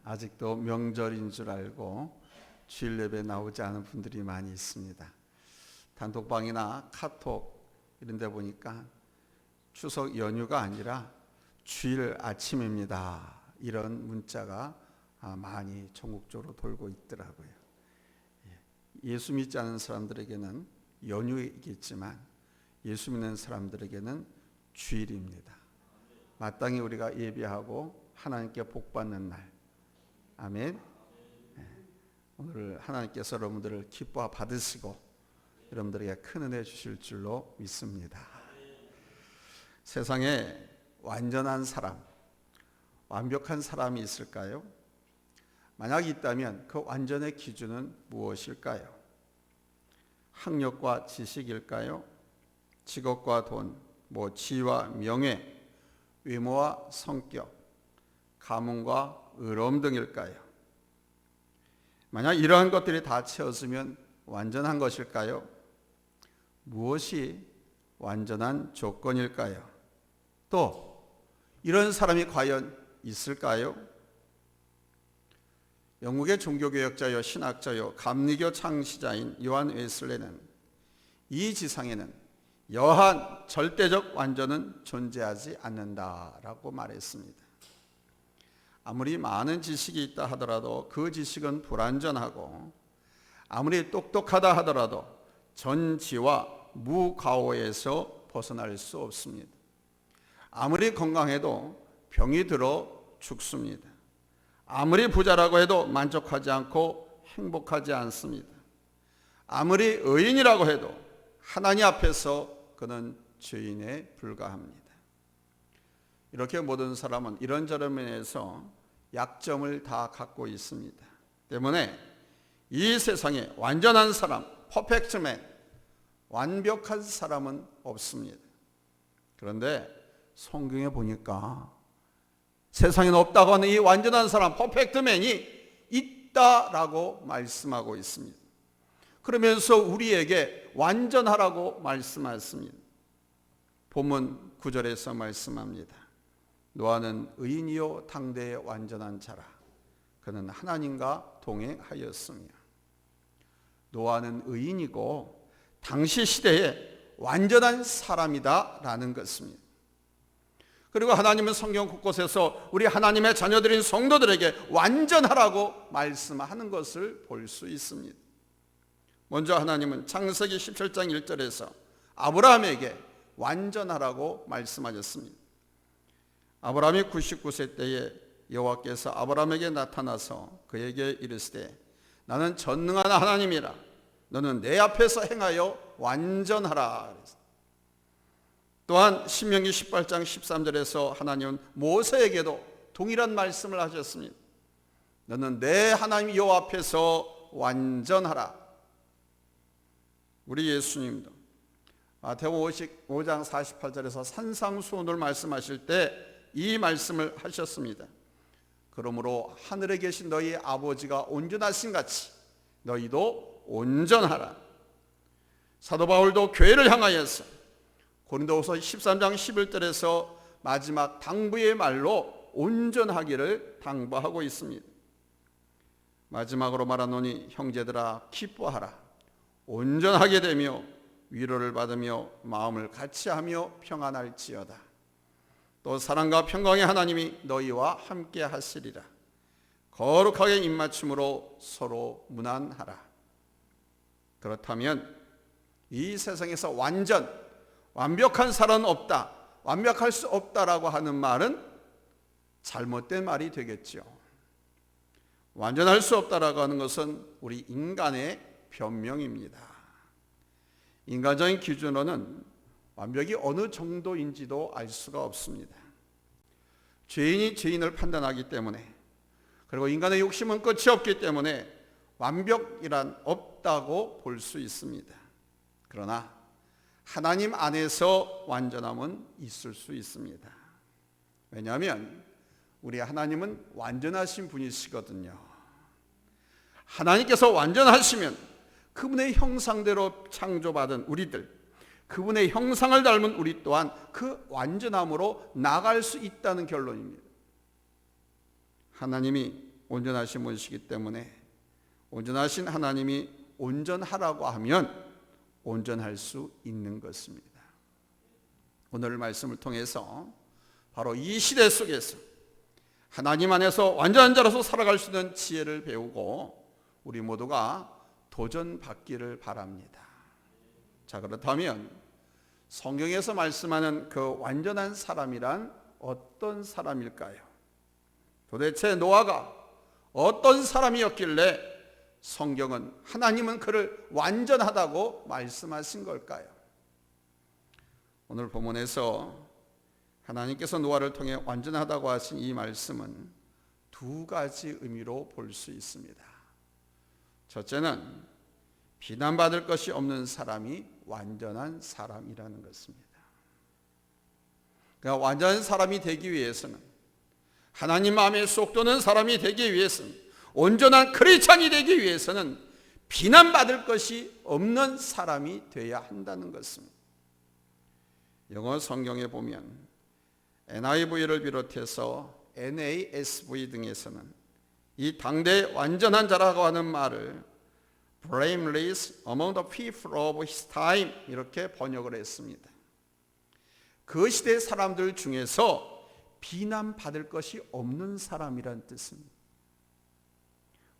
아직도 명절인 줄 알고 주일 예배 나오지 않은 분들이 많이 있습니다. 단톡방이나 카톡 이런 데 보니까 추석 연휴가 아니라 주일 아침입니다, 이런 문자가 많이 전국적으로 돌고 있더라고요. 예수 믿지 않은 사람들에게는 연휴이겠지만 예수 믿는 사람들에게는 주일입니다. 마땅히 우리가 예배하고 하나님께 복받는 날. 아멘. 오늘 하나님께서 여러분들을 기뻐 받으시고 여러분들에게 큰 은혜 주실 줄로 믿습니다. 세상에 완전한 사람, 완벽한 사람이 있을까요? 만약 있다면 그 완전의 기준은 무엇일까요? 학력과 지식일까요? 직업과 돈, 지위와 명예, 외모와 성격, 가문과 의로움 등일까요? 만약 이러한 것들이 다 채워지면 완전한 것일까요? 무엇이 완전한 조건일까요? 또 이런 사람이 과연 있을까요? 영국의 종교개혁자요 신학자요 감리교 창시자인 요한 웨슬레는 이 지상에는 여한 절대적 완전은 존재하지 않는다라고 말했습니다. 아무리 많은 지식이 있다 하더라도 그 지식은 불완전하고, 아무리 똑똑하다 하더라도 전지와 무가오에서 벗어날 수 없습니다. 아무리 건강해도 병이 들어 죽습니다. 아무리 부자라고 해도 만족하지 않고 행복하지 않습니다. 아무리 의인이라고 해도 하나님 앞에서 그는 죄인에 불과합니다. 이렇게 모든 사람은 이런저런 면에서 약점을 다 갖고 있습니다. 때문에 이 세상에 완전한 사람, 퍼펙트맨, 완벽한 사람은 없습니다. 그런데 성경에 보니까 세상에는 없다고 하는 이 완전한 사람, 퍼펙트맨이 있다라고 말씀하고 있습니다. 그러면서 우리에게 완전하라고 말씀하십니다. 본문 9절에서 말씀합니다. 노아는 의인이요 당대의 완전한 자라. 그는 하나님과 동행하였으며. 노아는 의인이고 당시 시대에 완전한 사람이다라는 것입니다. 그리고 하나님은 성경 곳곳에서 우리 하나님의 자녀들인 성도들에게 완전하라고 말씀하는 것을 볼 수 있습니다. 먼저 하나님은 창세기 17장 1절에서 아브라함에게 완전하라고 말씀하셨습니다. 아브라함이 99세 때에 여호와께서 아브라함에게 나타나서 그에게 이르시되 나는 전능한 하나님이라. 너는 내 앞에서 행하여 완전하라. 또한 신명기 18장 13절에서 하나님은 모세에게도 동일한 말씀을 하셨습니다. 너는 내 하나님 여호와 앞에서 완전하라. 우리 예수님도 마태복음 55장 48절에서 산상수훈을 말씀하실 때 이 말씀을 하셨습니다. 그러므로 하늘에 계신 너희 아버지가 온전하신 같이 너희도 온전하라. 사도 바울도 교회를 향하여서 고린도후서 13장 11절에서 마지막 당부의 말로 온전하기를 당부하고 있습니다. 마지막으로 말하노니 형제들아 기뻐하라. 온전하게 되며 위로를 받으며 마음을 같이하며 평안할지어다. 또 사랑과 평강의 하나님이 너희와 함께 하시리라. 거룩하게 입맞춤으로 서로 문안하라. 그렇다면 이 세상에서 완벽한 사람은 없다, 완벽할 수 없다라고 하는 말은 잘못된 말이 되겠죠. 완전할 수 없다라고 하는 것은 우리 인간의 변명입니다. 인간적인 기준으로는 완벽이 어느 정도인지도 알 수가 없습니다. 죄인이 죄인을 판단하기 때문에, 그리고 인간의 욕심은 끝이 없기 때문에 완벽이란 없다고 볼 수 있습니다. 그러나 하나님 안에서 완전함은 있을 수 있습니다. 왜냐하면 우리 하나님은 완전하신 분이시거든요. 하나님께서 완전하시면 그분의 형상대로 창조받은 우리들, 그분의 형상을 닮은 우리 또한 그 완전함으로 나갈 수 있다는 결론입니다. 하나님이 온전하신 분이시기 때문에 온전하신 하나님이 온전하라고 하면 온전할 수 있는 것입니다. 오늘 말씀을 통해서 바로 이 시대 속에서 하나님 안에서 완전한 자로서 살아갈 수 있는 지혜를 배우고 우리 모두가 도전받기를 바랍니다. 자, 그렇다면 성경에서 말씀하는 그 완전한 사람이란 어떤 사람일까요? 도대체 노아가 어떤 사람이었길래 성경은, 하나님은 그를 완전하다고 말씀하신 걸까요? 오늘 본문에서 하나님께서 노아를 통해 완전하다고 하신 이 말씀은 두 가지 의미로 볼 수 있습니다. 첫째는 비난받을 것이 없는 사람이 완전한 사람이라는 것입니다. 그러니까 완전한 사람이 되기 위해서는, 하나님 마음에 쏙 드는 사람이 되기 위해서는, 온전한 크리스찬이 되기 위해서는 비난받을 것이 없는 사람이 되어야 한다는 것입니다. 영어 성경에 보면 NIV를 비롯해서 NASV 등에서는 이 당대의 완전한 자라고 하는 말을 blameless among the people of his time 이렇게 번역을 했습니다. 그 시대 사람들 중에서 비난받을 것이 없는 사람이란 뜻입니다.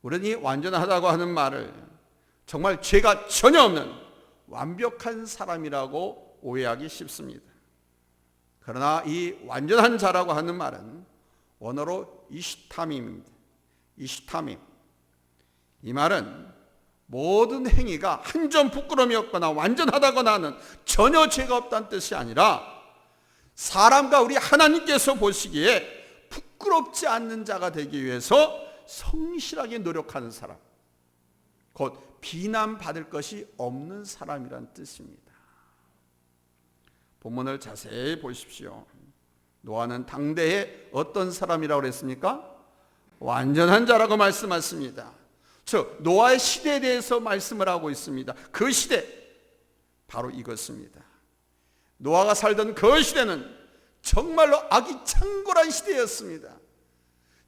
우리는 이 완전하다고 하는 말을 정말 죄가 전혀 없는 완벽한 사람이라고 오해하기 쉽습니다. 그러나 이 완전한 자라고 하는 말은 원어로 이슈타밈입니다. 이슈타밈. 이 말은 모든 행위가 한 점 부끄러움이 없거나 완전하다거나 하는 전혀 죄가 없다는 뜻이 아니라 사람과 우리 하나님께서 보시기에 부끄럽지 않는 자가 되기 위해서 성실하게 노력하는 사람, 곧 비난받을 것이 없는 사람이란 뜻입니다. 본문을 자세히 보십시오. 노아는 당대에 어떤 사람이라고 그랬습니까? 완전한 자라고 말씀하십니다. 즉 노아의 시대에 대해서 말씀을 하고 있습니다. 그 시대, 바로 이것입니다. 노아가 살던 그 시대는 정말로 악이 창궐한 시대였습니다.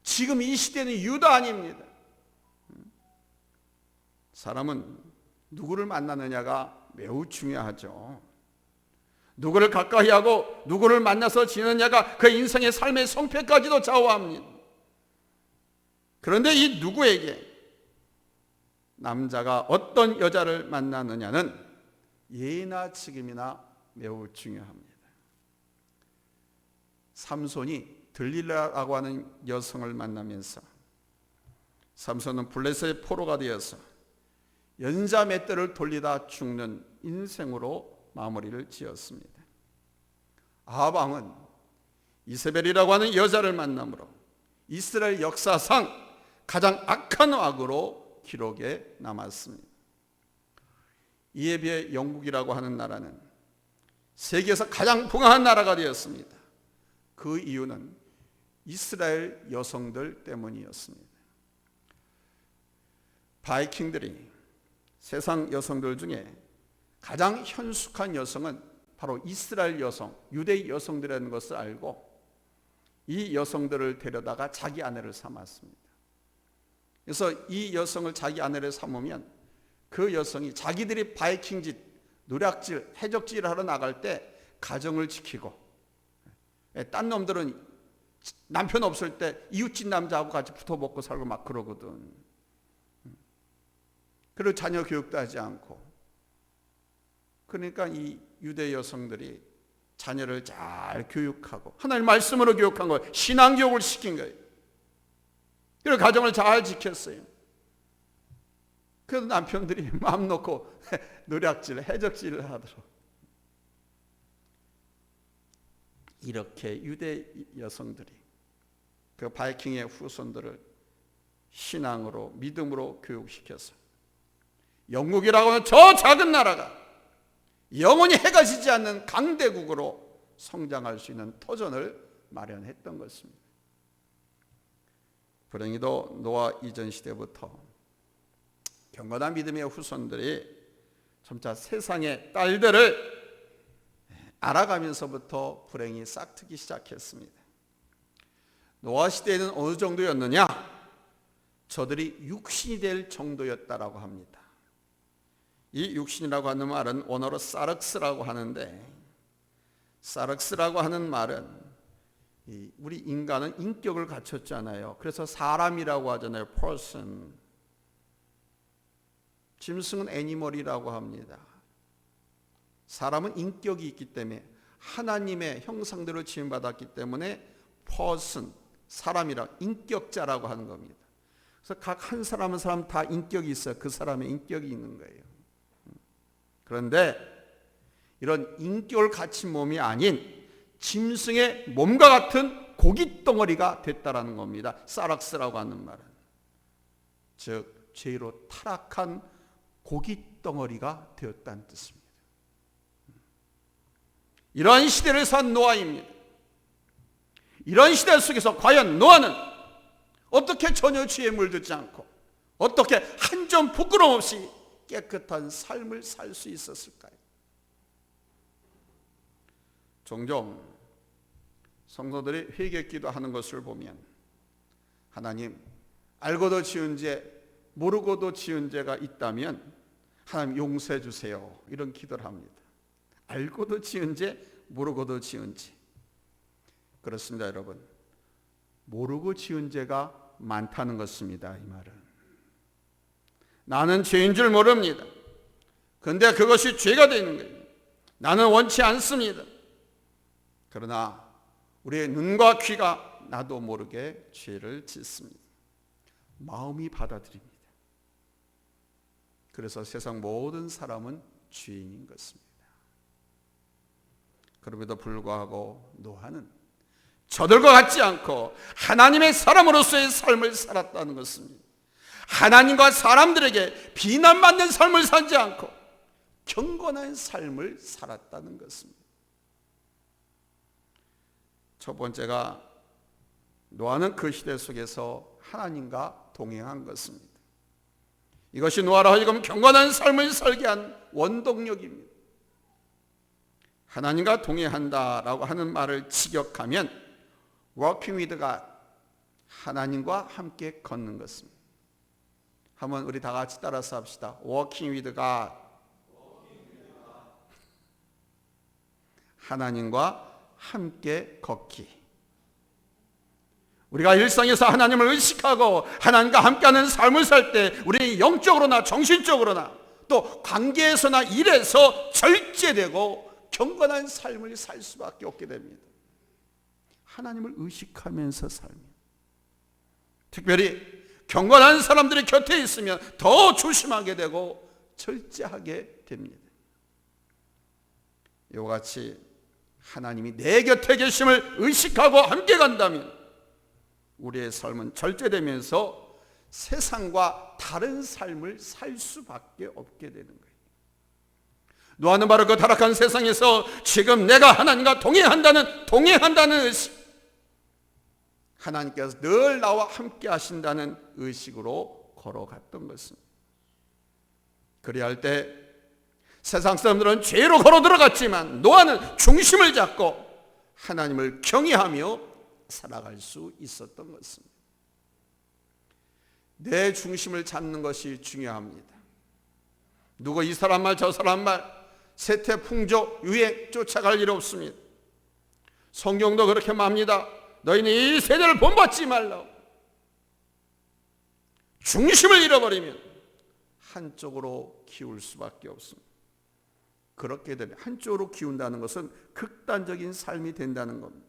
지금 이 시대는 유도 아닙니다. 사람은 누구를 만나느냐가 매우 중요하죠. 누구를 가까이 하고 누구를 만나서 지느냐가 그 인생의 삶의 성패까지도 좌우합니다. 그런데 이 누구에게 남자가 어떤 여자를 만나느냐는 예나 지금이나 매우 중요합니다. 삼손이 들릴라라고 하는 여성을 만나면서 삼손은 블레셋의 포로가 되어서 연자 맷대를 돌리다 죽는 인생으로 마무리를 지었습니다. 아합 왕은 이세벨이라고 하는 여자를 만남으로 이스라엘 역사상 가장 악한 왕으로 기록에 남았습니다. 이에 비해 영국이라고 하는 나라는 세계에서 가장 풍요한 나라가 되었습니다. 그 이유는 이스라엘 여성들 때문이었습니다. 바이킹들이 세상 여성들 중에 가장 현숙한 여성은 바로 이스라엘 여성, 유대 여성들이라는 것을 알고 이 여성들을 데려다가 자기 아내를 삼았습니다. 그래서 이 여성을 자기 아내를 삼으면 그 여성이 자기들이 바이킹짓, 노략질, 해적질을 하러 나갈 때 가정을 지키고, 딴 놈들은 남편 없을 때 이웃집 남자하고 같이 붙어 먹고 살고 막 그러거든. 그리고 자녀 교육도 하지 않고. 그러니까 이 유대 여성들이 자녀를 잘 교육하고 하나님 말씀으로 교육한 거예요. 신앙교육을 시킨 거예요. 그리고 가정을 잘 지켰어요. 그래서 남편들이 마음 놓고 노략질, 해적질을 하도록. 이렇게 유대 여성들이 그 바이킹의 후손들을 신앙으로, 믿음으로 교육시켜서 영국이라고 하는 저 작은 나라가 영원히 해가 지지 않는 강대국으로 성장할 수 있는 터전을 마련했던 것입니다. 불행히도 노아 이전 시대부터 경건한 믿음의 후손들이 점차 세상의 딸들을 알아가면서부터 불행이 싹트기 시작했습니다. 노아 시대에는 어느 정도였느냐? 저들이 육신이 될 정도였다라고 합니다. 이 육신이라고 하는 말은 원어로 사륵스라고 하는데, 사륵스라고 하는 말은 우리 인간은 인격을 갖췄잖아요. 그래서 사람이라고 하잖아요. person. 짐승은 애니멀이라고 합니다. 사람은 인격이 있기 때문에 하나님의 형상대로 지음받았기 때문에 person, 사람이라 인격자라고 하는 겁니다. 그래서 각 한 사람 한 사람 다 인격이 있어요. 그 사람의 인격이 있는 거예요. 그런데 이런 인격을 갖춘 몸이 아닌 짐승의 몸과 같은 고깃덩어리가 됐다라는 겁니다. 사락스라고 하는 말은, 즉 죄로 타락한 고깃덩어리가 되었다는 뜻입니다. 이러한 시대를 산 노아입니다. 이런 시대 속에서 과연 노아는 어떻게 전혀 죄에 물들지 않고 어떻게 한 점 부끄럼 없이 깨끗한 삶을 살 수 있었을까요? 종종 성도들이 회개기도 하는 것을 보면, 하나님, 알고도 지은 죄, 모르고도 지은 죄가 있다면 하나님 용서해 주세요, 이런 기도를 합니다. 알고도 지은 죄, 모르고도 지은 죄. 그렇습니다, 여러분. 모르고 지은 죄가 많다는 것입니다. 이 말은 나는 죄인 줄 모릅니다. 그런데 그것이 죄가 되는 거예요. 나는 원치 않습니다. 그러나 우리의 눈과 귀가 나도 모르게 죄를 짓습니다. 마음이 받아들입니다. 그래서 세상 모든 사람은 죄인인 것입니다. 그럼에도 불구하고 노아는 저들과 같지 않고 하나님의 사람으로서의 삶을 살았다는 것입니다. 하나님과 사람들에게 비난받는 삶을 살지 않고 경건한 삶을 살았다는 것입니다. 첫 번째가, 노아는 그 시대 속에서 하나님과 동행한 것입니다. 이것이 노아로 하여금 경건한 삶을 살게 한 원동력입니다. 하나님과 동행한다라고 하는 말을 직역하면 walking with God, 하나님과 함께 걷는 것입니다. 한번 우리 다 같이 따라서 합시다. walking with God. 하나님과 함께 걷기. 우리가 일상에서 하나님을 의식하고 하나님과 함께하는 삶을 살 때 우리 영적으로나 정신적으로나 또 관계에서나 일에서 절제되고 경건한 삶을 살 수밖에 없게 됩니다. 하나님을 의식하면서 살면, 특별히 경건한 사람들이 곁에 있으면 더 조심하게 되고 절제하게 됩니다. 이와 같이 하나님이 내 곁에 계심을 의식하고 함께 간다면 우리의 삶은 절제되면서 세상과 다른 삶을 살 수밖에 없게 되는 거예요. 노아는 바로 그 타락한 세상에서 지금 내가 하나님과 동행한다는 의식, 하나님께서 늘 나와 함께 하신다는 의식으로 걸어갔던 것입니다. 그리할 때 세상 사람들은 죄로 걸어 들어갔지만 노아는 중심을 잡고 하나님을 경외하며 살아갈 수 있었던 것입니다. 내 중심을 잡는 것이 중요합니다. 누구 이 사람 말 저 사람 말 세태풍조 유행 쫓아갈 일 없습니다. 성경도 그렇게 말합니다. 너희는 이 세대를 본받지 말라고. 중심을 잃어버리면 한쪽으로 기울 수밖에 없습니다. 그렇게 되면 한쪽으로 기운다는 것은 극단적인 삶이 된다는 겁니다.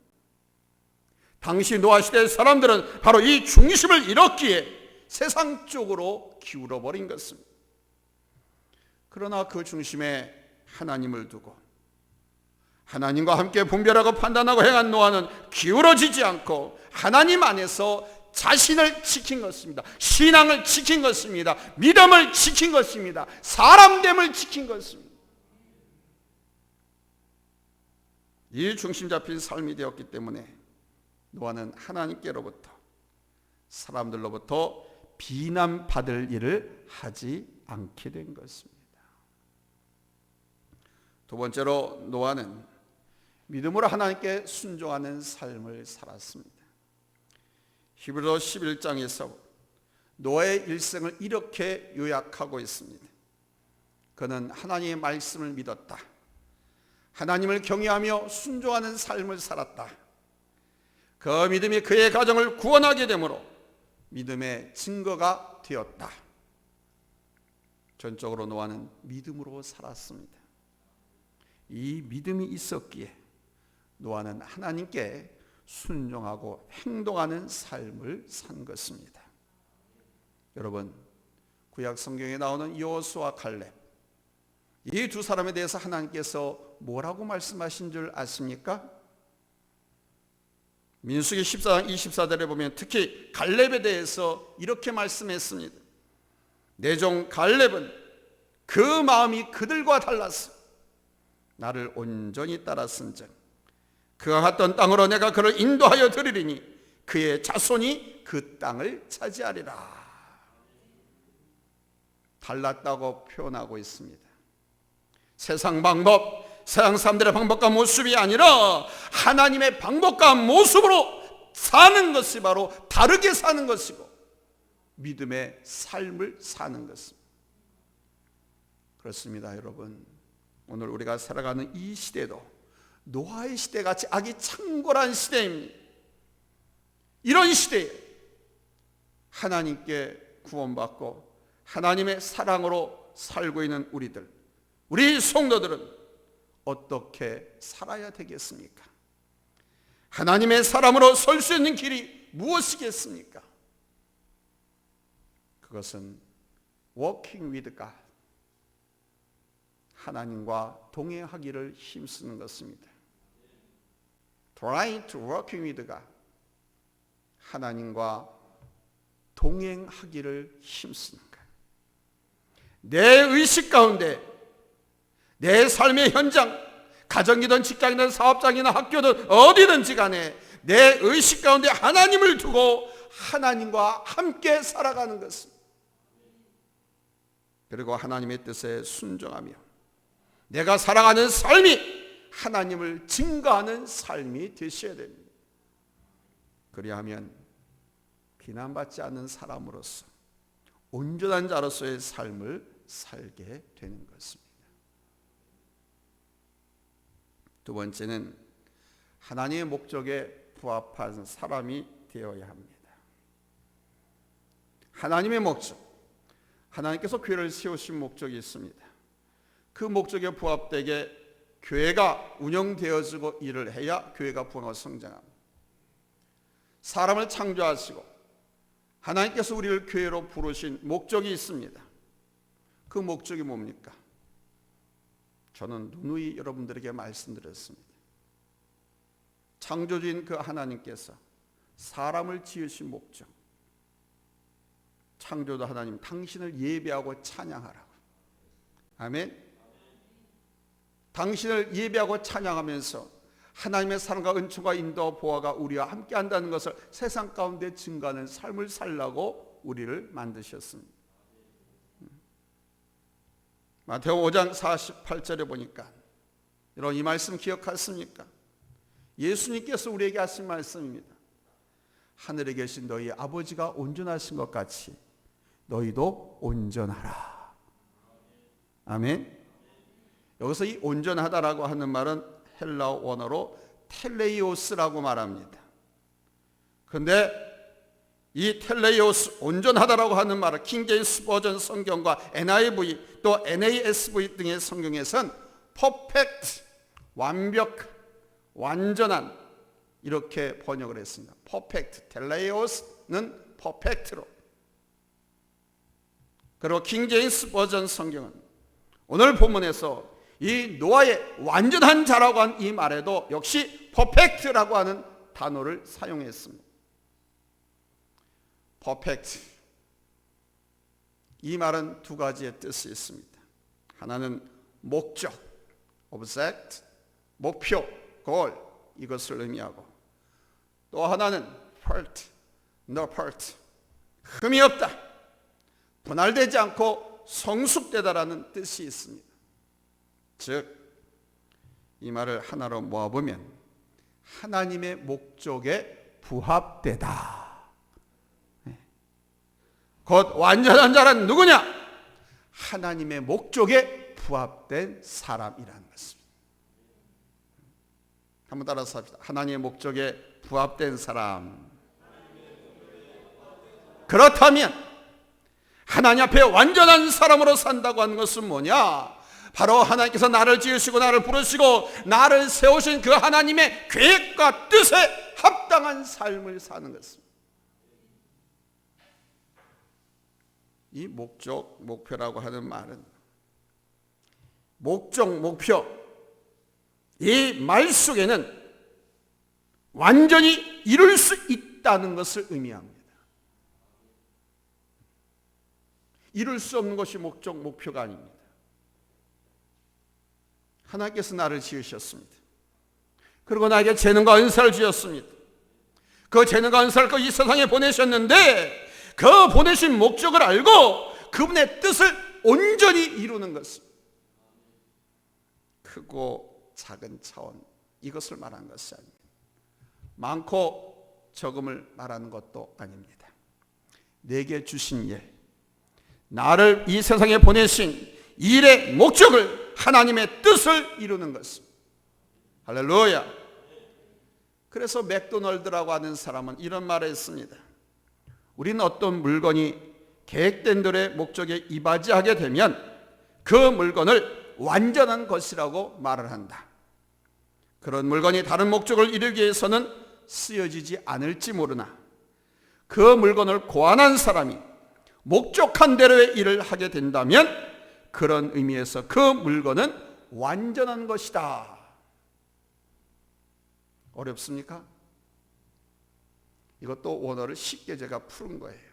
당시 노아 시대의 사람들은 바로 이 중심을 잃었기에 세상 쪽으로 기울어 버린 것입니다. 그러나 그 중심에 하나님을 두고 하나님과 함께 분별하고 판단하고 행한 노아는 기울어지지 않고 하나님 안에서 자신을 지킨 것입니다. 신앙을 지킨 것입니다. 믿음을 지킨 것입니다. 사람됨을 지킨 것입니다. 이 중심 잡힌 삶이 되었기 때문에 노아는 하나님께로부터 사람들로부터 비난받을 일을 하지 않게 된 것입니다. 두 번째로 노아는 믿음으로 하나님께 순종하는 삶을 살았습니다. 히브리서 11장에서 노아의 일생을 이렇게 요약하고 있습니다. 그는 하나님의 말씀을 믿었다. 하나님을 경외하며 순종하는 삶을 살았다. 그 믿음이 그의 가정을 구원하게 되므로 믿음의 증거가 되었다. 전적으로 노아는 믿음으로 살았습니다. 이 믿음이 있었기에 노아는 하나님께 순종하고 행동하는 삶을 산 것입니다. 여러분, 구약 성경에 나오는 여호수아 칼렙, 이 두 사람에 대해서 하나님께서 뭐라고 말씀하신 줄 아십니까? 민수기 14장 24절에 보면 특히 갈렙에 대해서 이렇게 말씀했습니다. 내 종 갈렙은 그 마음이 그들과 달라서 나를 온전히 따랐은즉 그가 갔던 땅으로 내가 그를 인도하여 드리리니 그의 자손이 그 땅을 차지하리라. 달랐다고 표현하고 있습니다. 세상 방법, 세상 사람들의 방법과 모습이 아니라 하나님의 방법과 모습으로 사는 것이 바로 다르게 사는 것이고 믿음의 삶을 사는 것입니다. 그렇습니다, 여러분. 오늘 우리가 살아가는 이 시대도 노아의 시대같이 악이 창궐한 시대입니다. 이런 시대에 하나님께 구원받고 하나님의 사랑으로 살고 있는 우리 성도들은 어떻게 살아야 되겠습니까? 하나님의 사람으로 설 수 있는 길이 무엇이겠습니까? 그것은 walking with God, 하나님과 동행하기를 힘쓰는 것입니다. Trying to working with God, 하나님과 동행하기를 힘쓰는 것. 내 의식 가운데 내 삶의 현장, 가정이든 직장이든 사업장이나 학교든 어디든지 간에 내 의식 가운데 하나님을 두고 하나님과 함께 살아가는 것입니다. 그리고 하나님의 뜻에 순종하며 내가 살아가는 삶이 하나님을 증거하는 삶이 되셔야 됩니다. 그리하면 비난받지 않는 사람으로서 온전한 자로서의 삶을 살게 되는 것입니다. 두 번째는 하나님의 목적에 부합한 사람이 되어야 합니다. 하나님의 목적, 하나님께서 교회를 세우신 목적이 있습니다. 그 목적에 부합되게 교회가 운영되어지고 일을 해야 교회가 부흥하고 성장합니다. 사람을 창조하시고 하나님께서 우리를 교회로 부르신 목적이 있습니다. 그 목적이 뭡니까? 저는 누누이 여러분들에게 말씀드렸습니다. 창조주인 그 하나님께서 사람을 지으신 목적, 창조주 하나님 당신을 예배하고 찬양하라고. 아멘. 당신을 예배하고 찬양하면서 하나님의 사랑과 은총과 인도와 보호가 우리와 함께 한다는 것을 세상 가운데 증거하는 삶을 살라고 우리를 만드셨습니다. 마태복음 5장 48절에 보니까 여러분 이 말씀 기억하십니까? 예수님께서 우리에게 하신 말씀입니다. 하늘에 계신 너희 아버지가 온전하신 것 같이 너희도 온전하라. 아멘. 여기서 이 온전하다라고 하는 말은 헬라어 원어로 텔레이오스라고 말합니다. 그런데 이 텔레이오스, 온전하다라고 하는 말을 킹제임스 버전 성경과 NIV 또 NASV 등의 성경에서는 퍼펙트, 완벽, 완전한 이렇게 번역을 했습니다. 퍼펙트, 텔레이오스는 퍼펙트로. 그리고 킹제임스 버전 성경은 오늘 본문에서 이 노아의 완전한 자라고 한 이 말에도 역시 퍼펙트라고 하는 단어를 사용했습니다. 퍼펙트, 이 말은 두 가지의 뜻이 있습니다. 하나는 목적, object, 목표, goal, 이것을 의미하고, 또 하나는 part, no part, 흠이 없다, 분할되지 않고 성숙되다라는 뜻이 있습니다. 즉 이 말을 하나로 모아보면 하나님의 목적에 부합되다, 곧 완전한 자란 누구냐? 하나님의 목적에 부합된 사람이라는 것입니다. 한번 따라서 합시다. 하나님의 목적에 부합된 사람. 그렇다면 하나님 앞에 완전한 사람으로 산다고 하는 것은 뭐냐? 바로 하나님께서 나를 지으시고 나를 부르시고 나를 세우신 그 하나님의 계획과 뜻에 합당한 삶을 사는 것입니다. 이 목적, 목표라고 하는 말은 목적, 목표, 이 말 속에는 완전히 이룰 수 있다는 것을 의미합니다. 이룰 수 없는 것이 목적, 목표가 아닙니다. 하나님께서 나를 지으셨습니다. 그리고 나에게 재능과 은사를 주셨습니다. 그 재능과 은사를 이 세상에 보내셨는데 그 보내신 목적을 알고 그분의 뜻을 온전히 이루는 것입니다. 크고 작은 차원, 이것을 말하는 것이 아닙니다. 많고 적음을 말하는 것도 아닙니다. 내게 주신 일, 나를 이 세상에 보내신 일의 목적을, 하나님의 뜻을 이루는 것입니다. 할렐루야. 그래서 맥도널드라고 하는 사람은 이런 말을 했습니다. 우리는 어떤 물건이 계획된 대로의 목적에 이바지하게 되면 그 물건을 완전한 것이라고 말을 한다. 그런 물건이 다른 목적을 이루기 위해서는 쓰여지지 않을지 모르나 그 물건을 고안한 사람이 목적한 대로의 일을 하게 된다면 그런 의미에서 그 물건은 완전한 것이다. 어렵습니까? 이것도 원어를 쉽게 제가 푸는 거예요.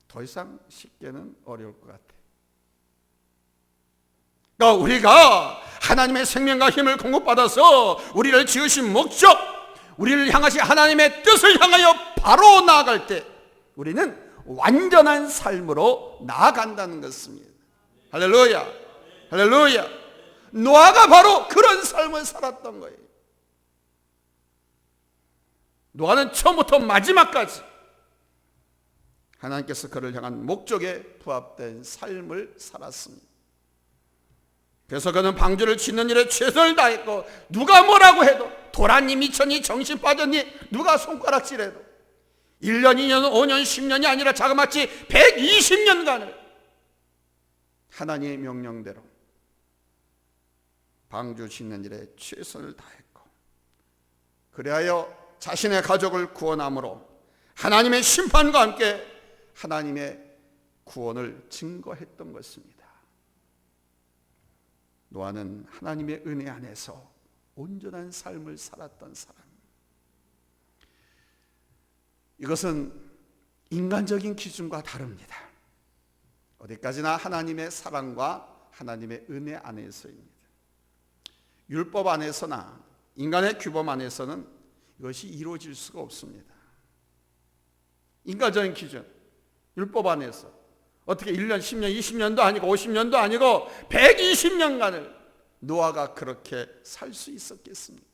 더 이상 쉽게는 어려울 것 같아요. 그러니까 우리가 하나님의 생명과 힘을 공급받아서 우리를 지으신 목적, 우리를 향하신 하나님의 뜻을 향하여 바로 나아갈 때 우리는 완전한 삶으로 나아간다는 것입니다. 할렐루야, 할렐루야. 노아가 바로 그런 삶을 살았던 거예요. 노아는 처음부터 마지막까지 하나님께서 그를 향한 목적에 부합된 삶을 살았습니다. 그래서 그는 방주를 짓는 일에 최선을 다했고 누가 뭐라고 해도 도라니 미쳤니 정신 빠졌니 누가 손가락질해도 1년, 2년, 5년, 10년이 아니라 자그마치 120년간을 하나님의 명령대로 방주 짓는 일에 최선을 다했고 그리하여 자신의 가족을 구원함으로 하나님의 심판과 함께 하나님의 구원을 증거했던 것입니다. 노아는 하나님의 은혜 안에서 온전한 삶을 살았던 사람. 이것은 인간적인 기준과 다릅니다. 어디까지나 하나님의 사랑과 하나님의 은혜 안에서입니다. 율법 안에서나 인간의 규범 안에서는 이것이 이루어질 수가 없습니다. 인간적인 기준, 율법 안에서 어떻게 1년, 10년, 20년도 아니고 50년도 아니고 120년간을 노아가 그렇게 살 수 있었겠습니까?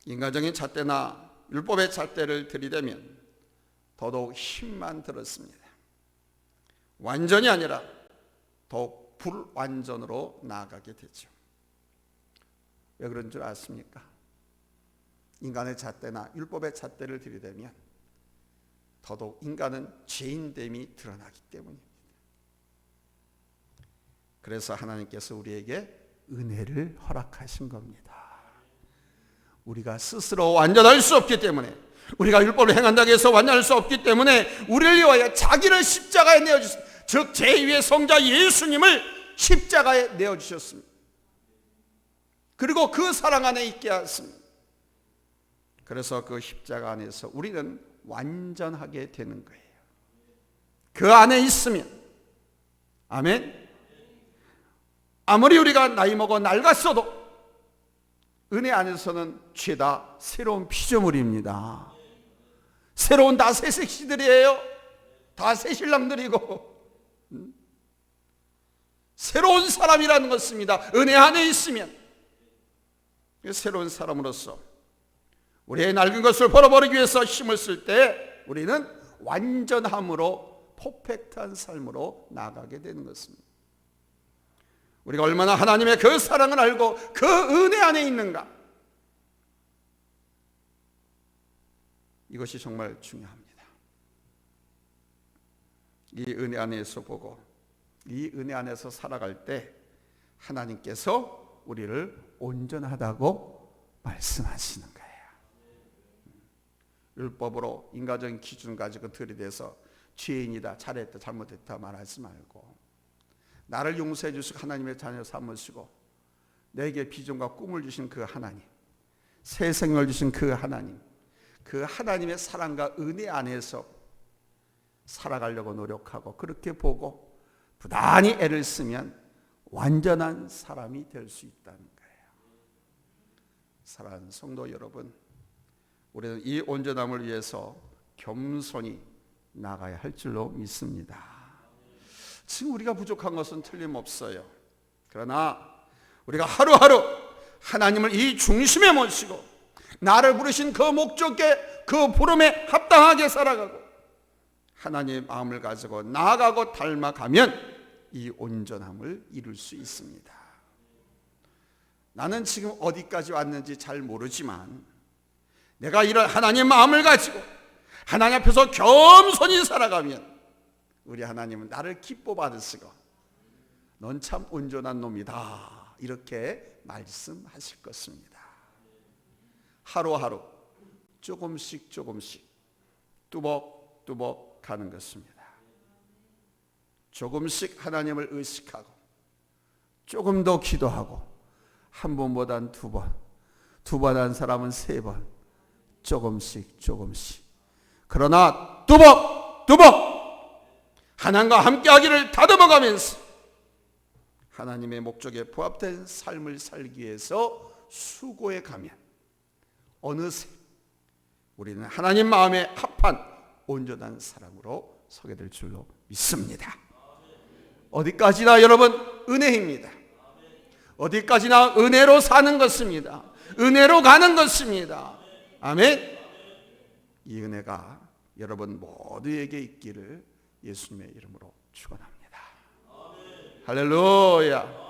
인간적인 잣대나 율법의 잣대를 들이대면 더더욱 힘만 들었습니다. 완전이 아니라 더욱 불완전으로 나아가게 되죠. 왜 그런 줄 아십니까? 인간의 잣대나 율법의 잣대를 들이대면 더더욱 인간은 죄인됨이 드러나기 때문입니다. 그래서 하나님께서 우리에게 은혜를 허락하신 겁니다. 우리가 스스로 완전할 수 없기 때문에, 우리가 율법을 행한다고 해서 완전할 수 없기 때문에 우리를 위하여 자기를 십자가에 내어주셨습니다. 즉 제2의 성자 예수님을 십자가에 내어주셨습니다. 그리고 그 사랑 안에 있게 하셨습니다. 그래서 그 십자가 안에서 우리는 완전하게 되는 거예요. 그 안에 있으면, 아멘. 아무리 우리가 나이 먹어 낡았어도 은혜 안에서는 죄다 새로운 피조물입니다. 새로운 다 새 섹시들이에요. 다 새 신랑들이고 새로운 사람이라는 것입니다. 은혜 안에 있으면 새로운 사람으로서 우리의 낡은 것을 벌어버리기 위해서 힘을 쓸 때 우리는 완전함으로 퍼펙트한 삶으로 나아가게 되는 것입니다. 우리가 얼마나 하나님의 그 사랑을 알고 그 은혜 안에 있는가, 이것이 정말 중요합니다. 이 은혜 안에서 보고 이 은혜 안에서 살아갈 때 하나님께서 우리를 온전하다고 말씀하시는 거예요. 율법으로 인간적인 기준 가지고 들이대서 죄인이다, 잘했다, 잘못했다 말하지 말고 나를 용서해 주시고 하나님의 자녀 삼으시고 내게 비전과 꿈을 주신 그 하나님, 새 생명을 주신 그 하나님, 그 하나님의 사랑과 은혜 안에서 살아가려고 노력하고 그렇게 보고 부단히 애를 쓰면 완전한 사람이 될 수 있다는 거예요. 사랑하는 성도 여러분, 우리는 이 온전함을 위해서 겸손히 나가야 할 줄로 믿습니다. 지금 우리가 부족한 것은 틀림없어요. 그러나 우리가 하루하루 하나님을 이 중심에 모시고 나를 부르신 그 목적에, 그 부름에 합당하게 살아가고 하나님의 마음을 가지고 나아가고 닮아가면 이 온전함을 이룰 수 있습니다. 나는 지금 어디까지 왔는지 잘 모르지만 내가 이런 하나님의 마음을 가지고 하나님 앞에서 겸손히 살아가면 우리 하나님은 나를 기뻐 받으시고 넌 참 온전한 놈이다 이렇게 말씀하실 것입니다. 하루하루 조금씩 뚜벅뚜벅 가는 것입니다. 조금씩 하나님을 의식하고 조금 더 기도하고 한 번보단 두 번, 두 번 한 사람은 세 번, 조금씩 그러나 뚜벅뚜벅 하나님과 함께하기를 다듬어가면서 하나님의 목적에 부합된 삶을 살기 위해서 수고해 가면 어느새 우리는 하나님 마음에 합한 온전한 사람으로 서게 될 줄로 믿습니다. 어디까지나 여러분 은혜입니다. 어디까지나 은혜로 사는 것입니다. 은혜로 가는 것입니다. 아멘. 이 은혜가 여러분 모두에게 있기를 예수님의 이름으로 축원합니다. 할렐루야.